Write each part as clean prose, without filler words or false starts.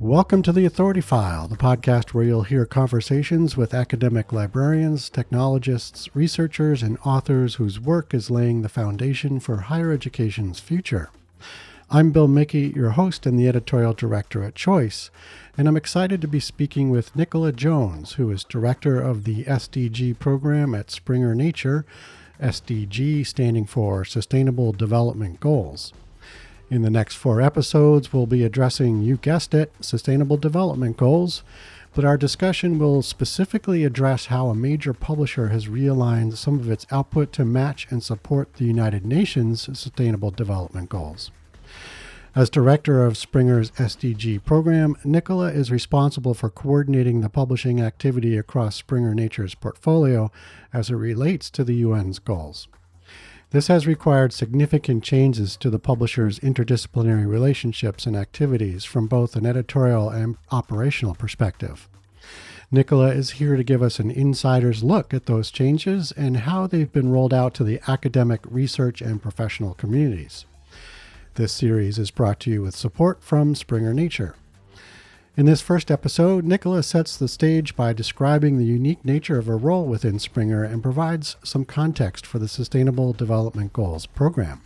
Welcome to the Authority File, the podcast where you'll hear conversations with academic librarians, technologists, researchers, and authors whose work is laying the foundation for higher education's future. I'm Bill Mickey, your host and the editorial director at Choice, and I'm excited to be speaking with Nicola Jones, who is director of the SDG Programme at Springer Nature, SDG standing for Sustainable Development Goals. In the next 4 episodes, we'll be addressing, you guessed it, Sustainable Development Goals, but our discussion will specifically address how a major publisher has realigned some of its output to match and support the United Nations Sustainable Development Goals. As director of Springer's SDG program, Nicola is responsible for coordinating the publishing activity across Springer Nature's portfolio as it relates to the UN's goals. This has required significant changes to the publisher's interdisciplinary relationships and activities from both an editorial and operational perspective. Nicola is here to give us an insider's look at those changes and how they've been rolled out to the academic, research, and professional communities. This series is brought to you with support from Springer Nature. In this first episode, Nicola sets the stage by describing the unique nature of her role within Springer and provides some context for the Sustainable Development Goals program.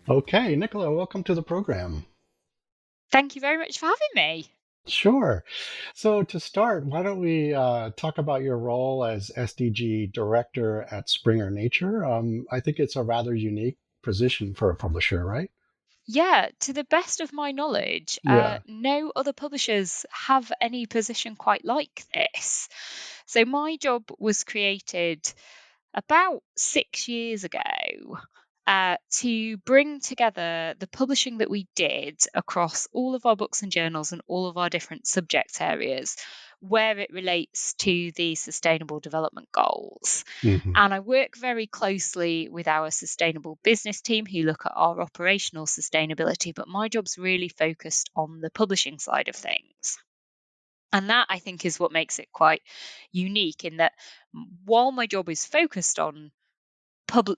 Okay, Nicola, welcome to the program. Thank you very much for having me. Sure. So to start, why don't we talk about your role as SDG director at Springer Nature? I think it's a rather unique position for a publisher, right? Yeah, to the best of my knowledge, Yeah. no other publishers have any position quite like this. So my job was created about 6 years ago to bring together the publishing that we did across all of our books and journals and all of our different subject areas where it relates to the Sustainable Development Goals. Mm-hmm. And I work very closely with our sustainable business team who look at our operational sustainability, but my job's really focused on the publishing side of things. And that, I think, is what makes it quite unique in that while my job is focused on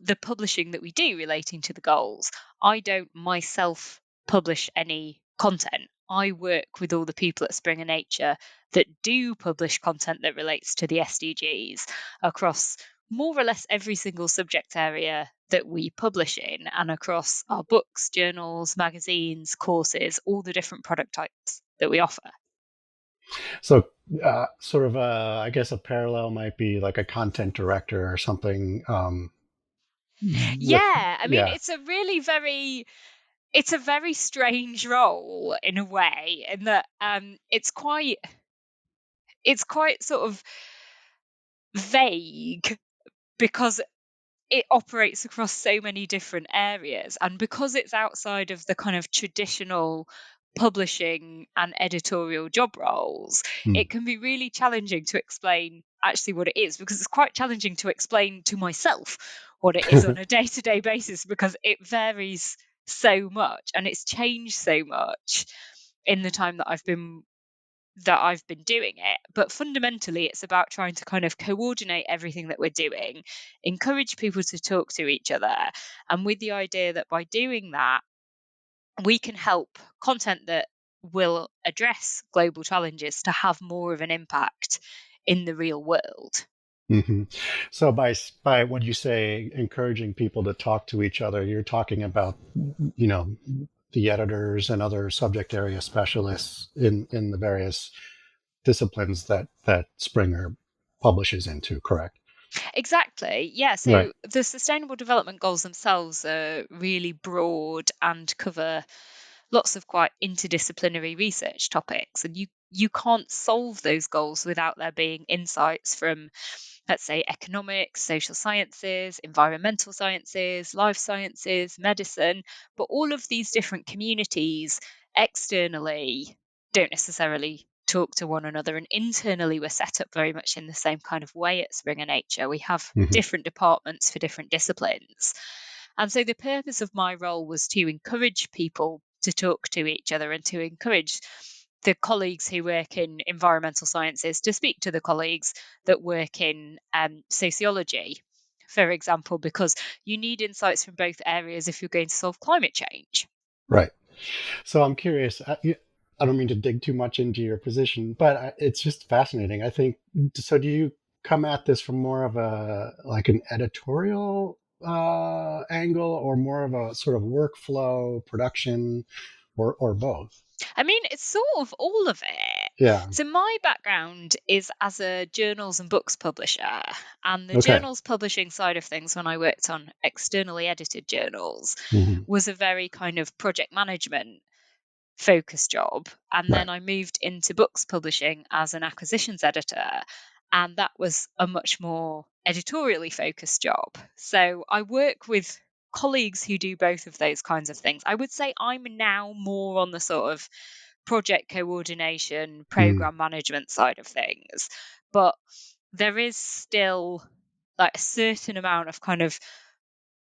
the publishing that we do relating to the goals, I don't myself publish any content. I work with all the people at Springer Nature that do publish content that relates to the SDGs across more or less every single subject area that we publish in and across our books, journals, magazines, courses, all the different product types that we offer. So I guess a parallel might be like a content director or something. Yeah, I mean, it's a very strange role in a way, in that it's quite sort of vague because it operates across so many different areas, and because it's outside of the kind of traditional publishing and editorial job roles, it can be really challenging to explain actually what it is, because it's quite challenging to explain to myself what it is on a day-to-day basis, because it varies so much and it's changed so much in the time that I've been doing it. But fundamentally, it's about trying to kind of coordinate everything that we're doing, encourage people to talk to each other, and with the idea that by doing that, we can help content that will address global challenges to have more of an impact in the real world. Mm-hmm. So by when you say encouraging people to talk to each other, you're talking about, the editors and other subject area specialists in the various disciplines that Springer publishes into, correct? Exactly. Yeah. So Right. the Sustainable Development Goals themselves are really broad and cover lots of quite interdisciplinary research topics, and you can't solve those goals without there being insights from, let's say, economics, social sciences, environmental sciences, life sciences, medicine. But all of these different communities externally don't necessarily talk to one another, and internally we're set up very much in the same kind of way at Springer Nature. We have different departments for different disciplines, and so the purpose of my role was to encourage people to talk to each other and to encourage the colleagues who work in environmental sciences to speak to the colleagues that work in sociology, for example, because you need insights from both areas if you're going to solve climate change. Right. So I'm curious. I don't mean to dig too much into your position, but it's just fascinating. I think so. Do you come at this from more of a like an editorial angle, or more of a sort of workflow production, or both? I mean, it's sort of all of it. Yeah. So my background is as a journals and books publisher, and the Okay. journals publishing side of things when I worked on externally edited journals Hmm. was a very kind of project management focused job. And Right. then I moved into books publishing as an acquisitions editor, and that was a much more editorially focused job. So I work with colleagues who do both of those kinds of things. I would say I'm now more on the sort of project coordination, Mm. program management side of things. But there is still like a certain amount of kind of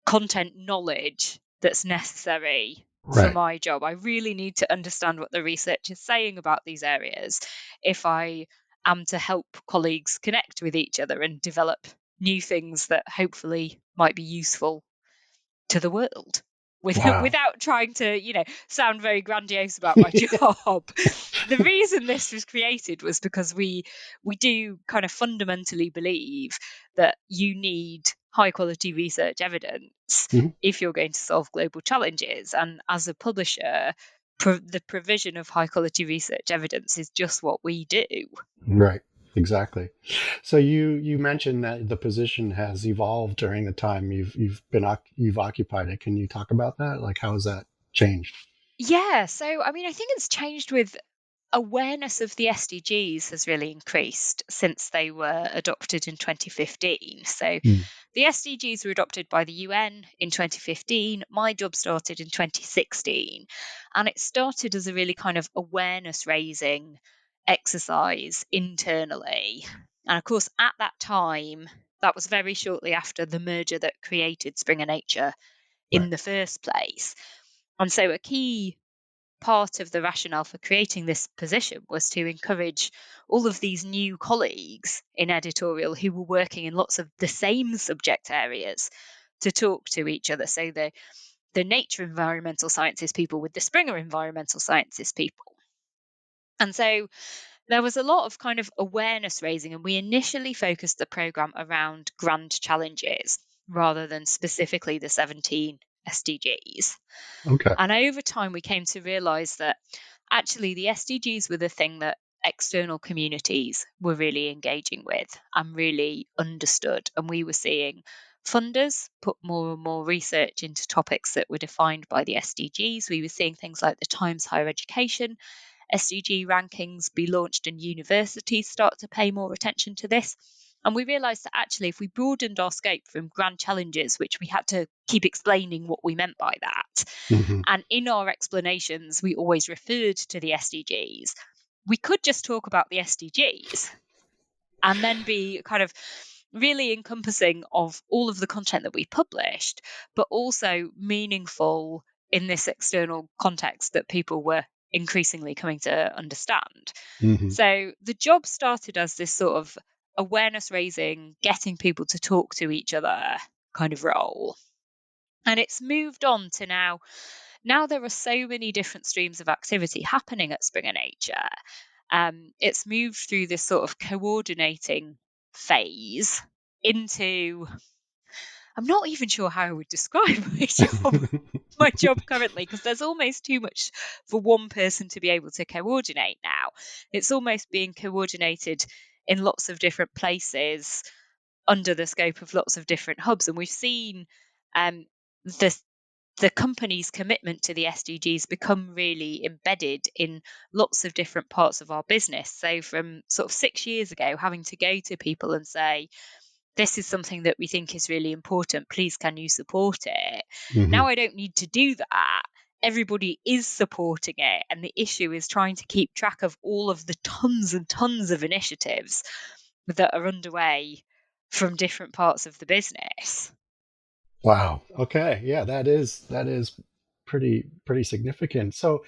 content knowledge that's necessary for Right. my job. I really need to understand what the research is saying about these areas if I am to help colleagues connect with each other and develop new things that hopefully might be useful to the world Wow. without trying to, sound very grandiose about my job. The reason this was created was because we do kind of fundamentally believe that you need high quality research evidence Mhm. if you're going to solve global challenges. And as a publisher, the provision of high quality research evidence is just what we do. Right. Exactly. So you mentioned that the position has evolved during the time you've occupied it. Can you talk about that? Like, how has that changed? Yeah, so I mean, I think it's changed with awareness of the SDGs has really increased since they were adopted in 2015. So Mm. the SDGs were adopted by the UN in 2015. My job started in 2016. And it started as a really kind of awareness raising exercise internally. And of course, at that time, that was very shortly after the merger that created Springer Nature Right. in the first place. And so a key part of the rationale for creating this position was to encourage all of these new colleagues in editorial who were working in lots of the same subject areas to talk to each other. So the nature environmental sciences people with the Springer environmental sciences people. And so there was a lot of kind of awareness raising, and we initially focused the program around grand challenges rather than specifically the 17 SDGs. Okay. And over time, we came to realize that actually the SDGs were the thing that external communities were really engaging with and really understood. And we were seeing funders put more and more research into topics that were defined by the SDGs. We were seeing things like the Times Higher Education SDG rankings be launched, and universities start to pay more attention to this. And we realised that actually, if we broadened our scope from grand challenges, which we had to keep explaining what we meant by that, Hmm. and in our explanations, we always referred to the SDGs, we could just talk about the SDGs and then be kind of really encompassing of all of the content that we published, but also meaningful in this external context that people were increasingly coming to understand. Hmm. So the job started as this sort of awareness raising, getting people to talk to each other kind of role. And it's moved on to now. Now there are so many different streams of activity happening at Springer Nature. It's moved through this sort of coordinating phase into, I'm not even sure how I would describe my job currently, because there's almost too much for one person to be able to coordinate now. It's almost being coordinated in lots of different places under the scope of lots of different hubs. And we've seen um, the company's commitment to the SDGs become really embedded in lots of different parts of our business. So from sort of 6 years ago, having to go to people and say, this is something that we think is really important, please can you support it? Hmm. Now I don't need to do that. Everybody is supporting it. And the issue is trying to keep track of all of the tons and tons of initiatives that are underway from different parts of the business. Wow. Okay. Yeah, that is pretty significant. So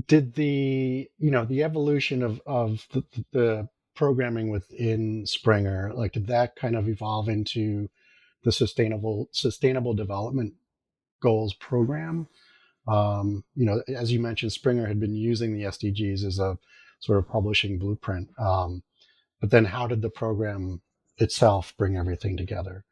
did the evolution of the programming within Springer, like, did that kind of evolve into the sustainable development goals program? As you mentioned, Springer had been using the SDGs as a sort of publishing blueprint. But then how did the program itself bring everything together?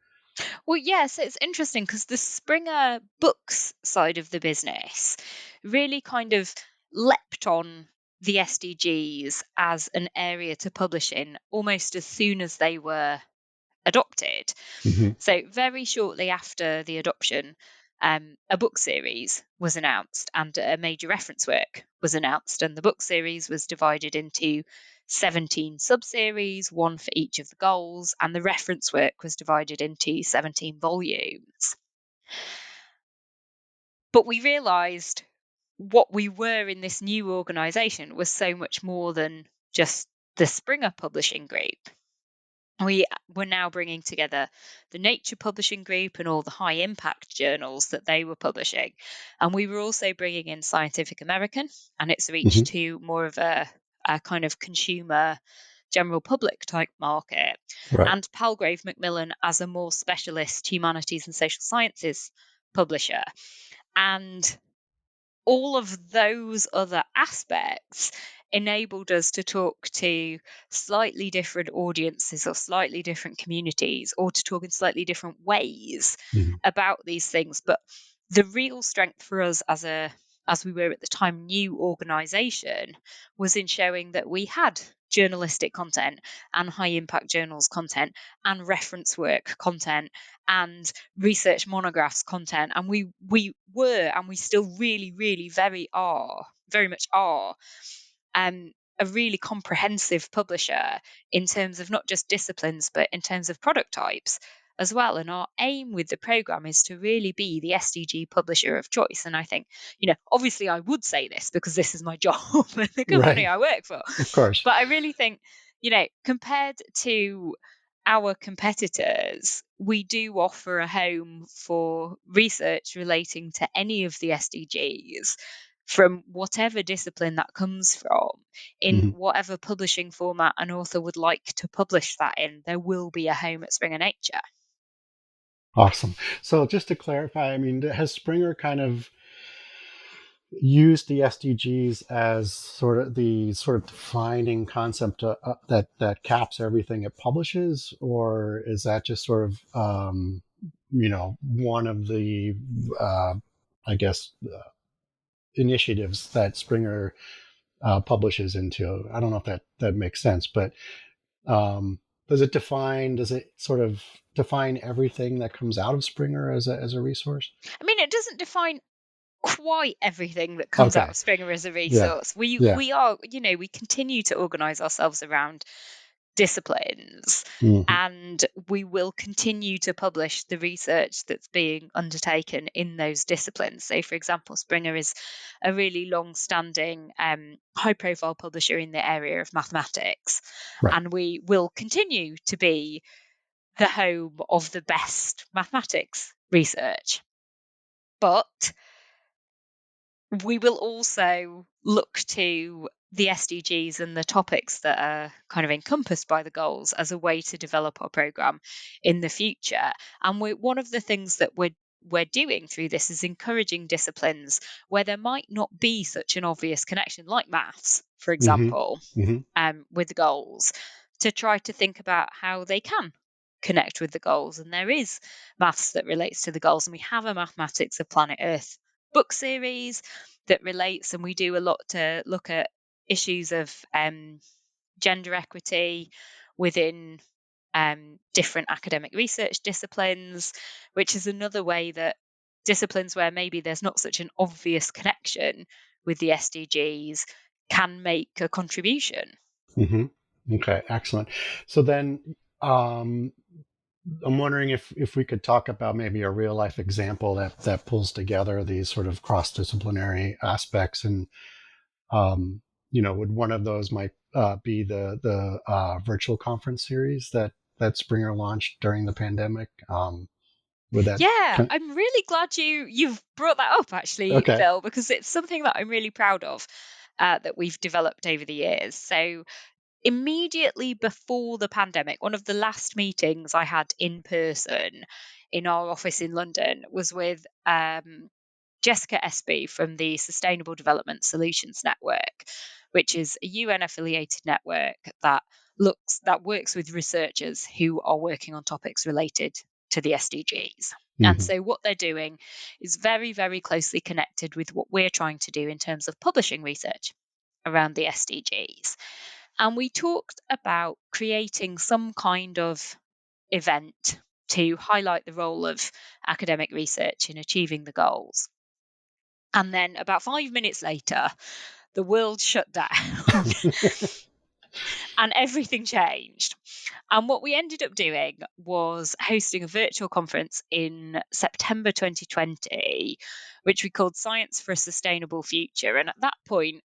Well, yes, it's interesting because the Springer Books side of the business really kind of leapt on the SDGs as an area to publish in almost as soon as they were adopted. Hmm. So, very shortly after the adoption, a book series was announced and a major reference work was announced. And the book series was divided into 17 sub-series, one for each of the goals, and the reference work was divided into 17 volumes. But we realised what we were in this new organisation was so much more than just the Springer Publishing Group. We were now bringing together the Nature Publishing Group and all the high impact journals that they were publishing. And we were also bringing in Scientific American and its reach Hmm. to more of a kind of consumer, general public type market, Right. and Palgrave Macmillan as a more specialist humanities and social sciences publisher. And all of those other aspects enabled us to talk to slightly different audiences or slightly different communities or to talk in slightly different ways Hmm. about these things. But the real strength for us as we were at the time new organization was in showing that we had journalistic content and high impact journals content and reference work content and research monographs content, and we were and we still really very much are um a really comprehensive publisher in terms of not just disciplines but in terms of product types as well. And our aim with the program is to really be the SDG publisher of choice. And I think, obviously I would say this because this is my job and the company Right. I work for, Of course. but I really think, compared to our competitors, we do offer a home for research relating to any of the SDGs from whatever discipline that comes from, in Hmm. whatever publishing format an author would like to publish that in. There will be a home at Springer Nature. Awesome. So just to clarify, I mean, has Springer kind of used the SDGs as sort of defining concept that caps everything it publishes, or is that just sort of one of the uh, I guess initiatives that Springer publishes into? I don't know if that makes sense, but um, does it sort of define everything that comes out of Springer as a resource? I mean, it doesn't define quite everything that comes out Okay. of Springer as a Yeah. resource. We Yeah. we are, we continue to organize ourselves around disciplines, Hmm. and we will continue to publish the research that's being undertaken in those disciplines. So, for example, Springer is a really long-standing, high-profile publisher in the area of mathematics, Right. and we will continue to be the home of the best mathematics research. But we will also look to the SDGs and the topics that are kind of encompassed by the goals as a way to develop our program in the future. And one of the things that we're doing through this is encouraging disciplines where there might not be such an obvious connection, like maths, for Hmm. example, Hmm. with the goals, to try to think about how they can connect with the goals. And there is maths that relates to the goals, and we have a Mathematics of Planet Earth book series that relates, and we do a lot to look at issues of gender equity within different academic research disciplines, which is another way that disciplines where maybe there's not such an obvious connection with the SDGs can make a contribution. Hmm. Okay, excellent. So then, um, I'm wondering if we could talk about maybe a real life example that pulls together these sort of cross disciplinary aspects, and would one of those might be the virtual conference series that Springer launched during the pandemic. Would that? Yeah, I'm really glad you've brought that up, actually, Okay. Phil, because it's something that I'm really proud of that we've developed over the years. So immediately before the pandemic, one of the last meetings I had in person in our office in London was with Jessica Espy from the Sustainable Development Solutions Network, which is a UN affiliated network that works with researchers who are working on topics related to the SDGs. And so what they're doing is very, very closely connected with what we're trying to do in terms of publishing research around the SDGs. And we talked about creating some kind of event to highlight the role of academic research in achieving the goals. And then about 5 minutes later, the world shut down and everything changed. And what we ended up doing was hosting a virtual conference in September 2020, which we called Science for a Sustainable Future. And at that point,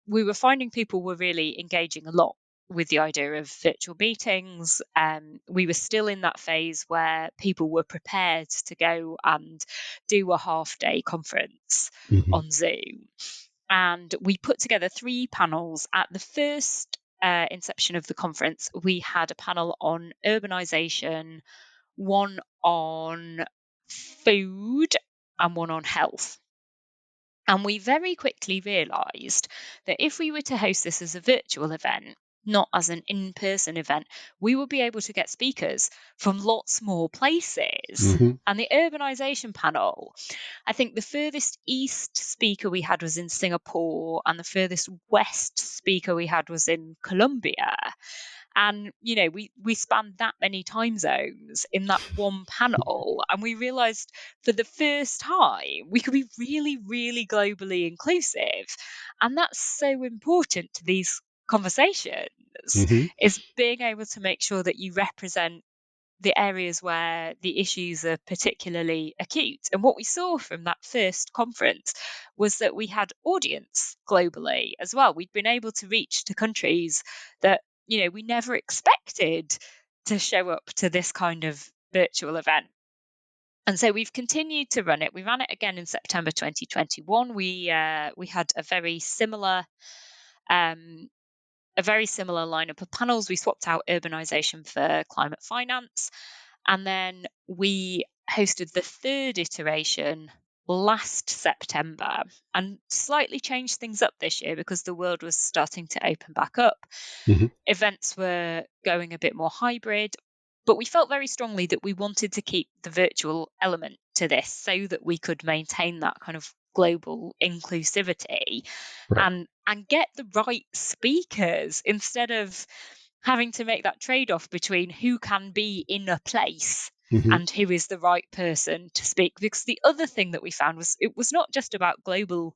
we were finding people were really engaging a lot with the idea of virtual meetings. We were still in that phase where people were prepared to go and do a half-day conference on Zoom. And we put together 3 panels. At the first inception of the conference, we had a panel on urbanisation, one on food, and one on health. And we very quickly realised that if we were to host this as a virtual event, not as an in-person event, we would be able to get speakers from lots more places. And the urbanisation panel, I think the furthest east speaker we had was in Singapore, and the furthest west speaker we had was in Colombia. And, we spanned that many time zones in that one panel. And we realized for the first time, we could be really, really globally inclusive. And that's so important to these conversations, is being able to make sure that you represent the areas where the issues are particularly acute. And what we saw from that first conference was that we had audience globally as well. We'd been able to reach to countries that, we never expected to show up to this kind of virtual event. And so we've continued to run it. We ran it again in September 2021. We had a very similar lineup of panels. We swapped out urbanisation for climate finance. And then we hosted the 3rd iteration last September and slightly changed things up this year because the world was starting to open back up. Events were going a bit more hybrid, but we felt very strongly that we wanted to keep the virtual element to this so that we could maintain that kind of global inclusivity and get the right speakers instead of having to make that trade-off between who can be in a place and who is the right person to speak. Because the other thing that we found was it was not just about global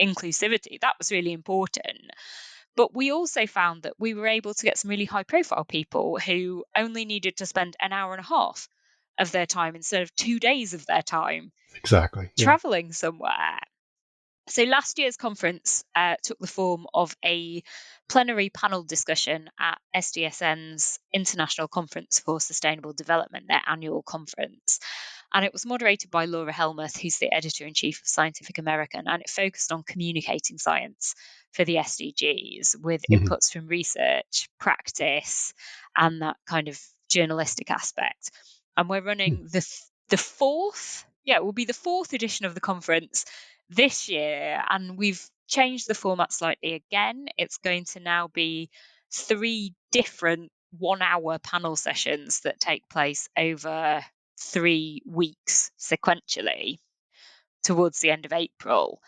inclusivity. That was really important. But we also found that we were able to get some really high-profile people who only needed to spend an hour and a half of their time instead of 2 days of their time traveling somewhere. So last year's conference took the form of a plenary panel discussion at SDSN's International Conference for Sustainable Development, their annual conference. And it was moderated by Laura Helmuth, who's the editor-in-chief of Scientific American, and it focused on communicating science for the SDGs with inputs from research, practice, and that kind of journalistic aspect. And we're running the 4th, it will be the 4th edition of the conference this year, and we've changed the format slightly again. It's going to now be 3 different 1-hour panel sessions that take place over 3 weeks sequentially towards the end of April,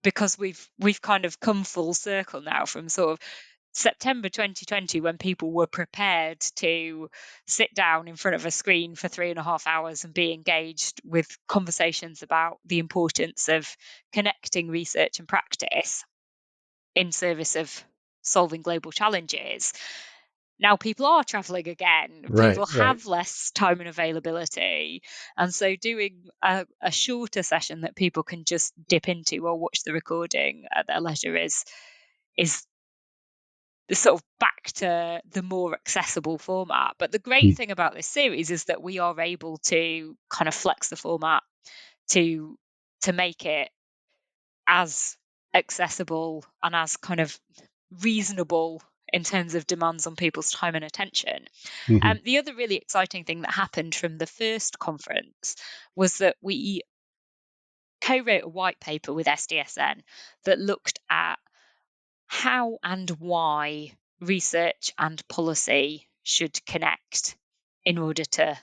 because we've kind of come full circle now from sort of September 2020, when people were prepared to sit down in front of a screen for 3.5 hours and be engaged with conversations about the importance of connecting research and practice in service of solving global challenges. Now people are traveling again. People have less time and availability. And so doing a shorter session that people can just dip into or watch the recording at their leisure is sort of back to the more accessible format. But the great thing about this series is that we are able to kind of flex the format to make it as accessible and as kind of reasonable in terms of demands on people's time and attention. Mm-hmm. The other really exciting thing that happened from the first conference was that we co-wrote a white paper with SDSN that looked at how and why research and policy should connect in order to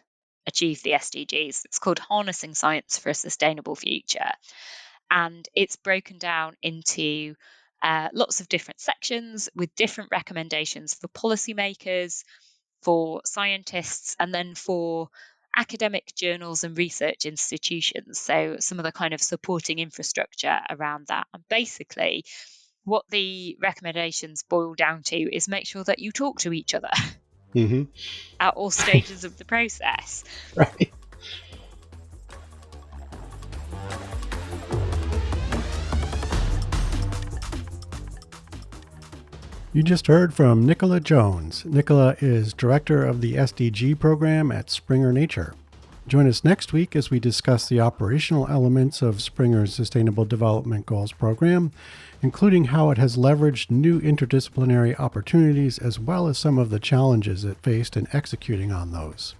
achieve the SDGs. It's called Harnessing Science for a Sustainable Future. And it's broken down into lots of different sections with different recommendations for policymakers, for scientists, and then for academic journals and research institutions. So some of the kind of supporting infrastructure around that. And basically, what the recommendations boil down to is make sure that you talk to each other Mm-hmm. at all stages of the process. Right. You just heard from Nicola Jones. Nicola is director of the SDG Programme at Springer Nature. Join us next week as we discuss the operational elements of Springer's Sustainable Development Goals program, including how it has leveraged new interdisciplinary opportunities as well as some of the challenges it faced in executing on those.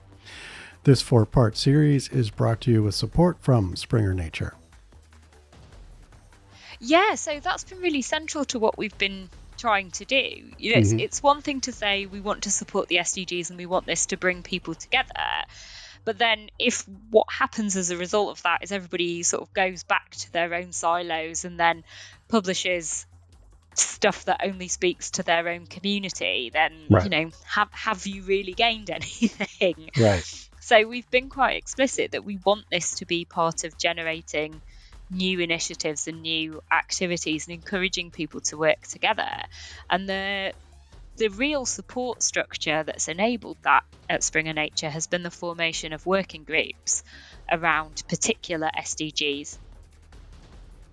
This 4-part series is brought to you with support from Springer Nature. Yeah, so that's been really central to what we've been trying to do. You know, it's one thing to say we want to support the SDGs and we want this to bring people together. But then if what happens as a result of that is everybody sort of goes back to their own silos and then publishes stuff that only speaks to their own community, then, you know, have you really gained anything? Right. So we've been quite explicit that we want this to be part of generating new initiatives and new activities and encouraging people to work together. And the real support structure that's enabled that at Springer Nature has been the formation of working groups around particular SDGs.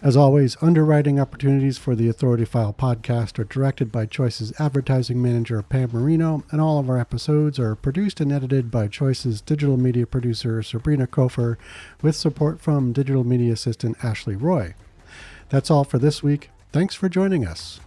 As always, underwriting opportunities for the Authority File podcast are directed by Choice's advertising manager, Pam Marino, and all of our episodes are produced and edited by Choice's digital media producer, Sabrina Kofer, with support from digital media assistant, Ashley Roy. That's all for this week. Thanks for joining us.